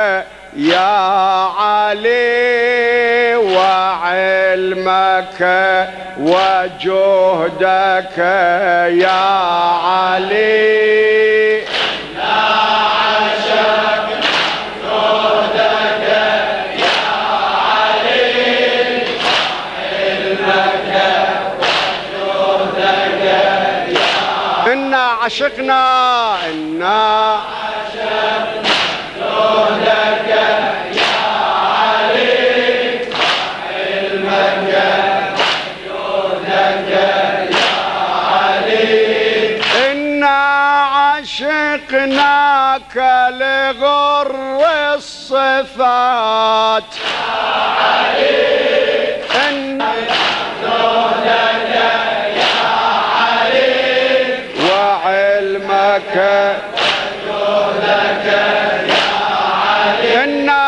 يا علي وعلمك وجهدك يا علي لا عشق جهدك يا علي وعلمك وجهدك يا علي إنا عشقنا جهدك يا علي وعلمك وجهدك يا علي إنا عشقناك لغر الصفات يا علي جهدك يا علي وعلمك وجهدك يا علي إنا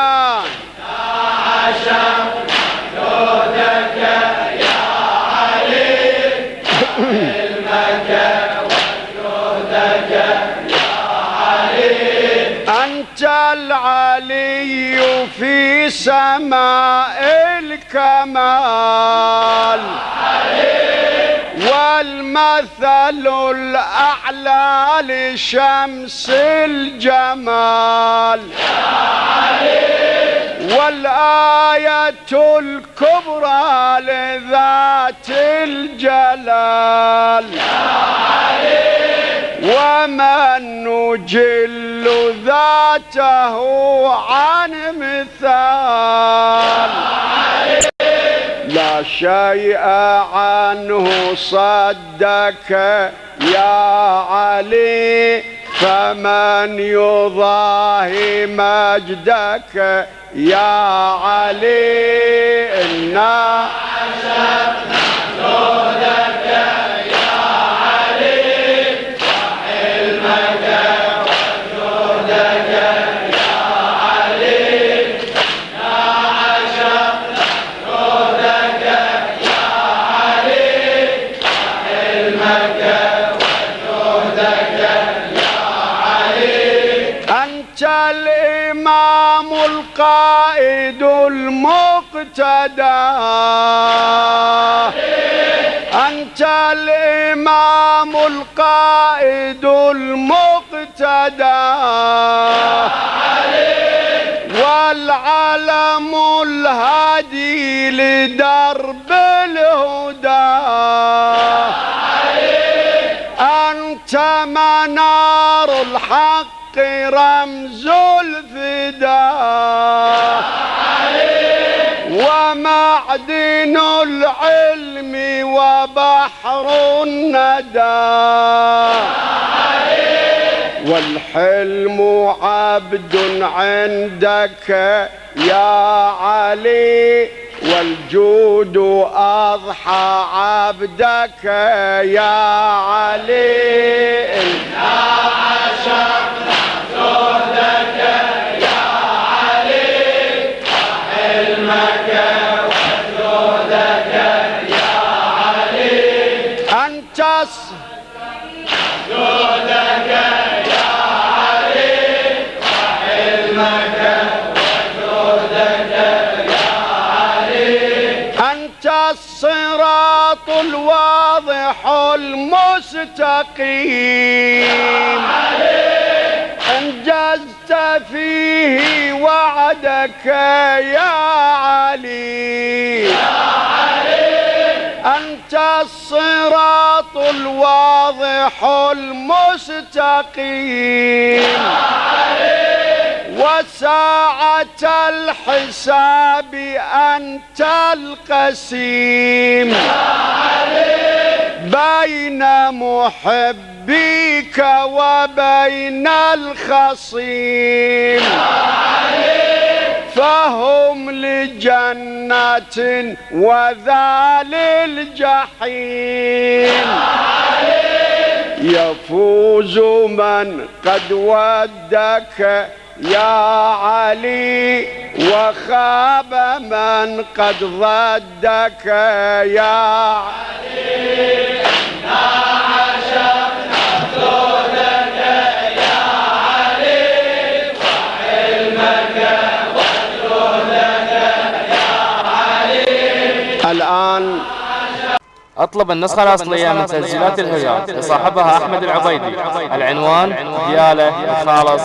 عشق جهدك يا علي علمك وجهدك يا علي أنت العلي في سماء الكمال والمثل الأعلى لشمس الجمال والآية الكبرى لذات الجلال ومن نجل ذاته عن مثال لا شيء عنه صدك يا علي فمن يضاهي مجدك يا علي إنا عشقنا جهدك يا علي وحلمك وجهدك يا علي يا عشقنا جهدك يا علي وحلمك وجهدك يا علي أنت الإمام القائد المقتدى أنت الإمام القائد المقتدى والعلم الهادي لدرب الهدى أنت منار الحق رمز الفداء ومعدن العلم وبحر الندى والحلم عبد عندك يا علي والجود أضحى عبدك يا علي عشقنا جهدك يا علي وحلمك وجهدك يا علي أنت جهدك يا علي وحلمك وجهدك يا علي أنت الصراط الواضح المستقيم أنجزت فيه وعدك يا علي أنت الصراط الواضح المستقيم وساعة الحساب أنت القسيم بين محبيك وبين الخصيم فهم لجنة وذا للجحيم يفوز من قد ودك يا علي وخاب من قد ضدك يا علي عشقنا جهدك يا علي وحلمك الآن اطلب النسخة الأصلية من تسجيلات الهجرات لصاحبها أحمد العبيدي. العنوان ديالة الخالص.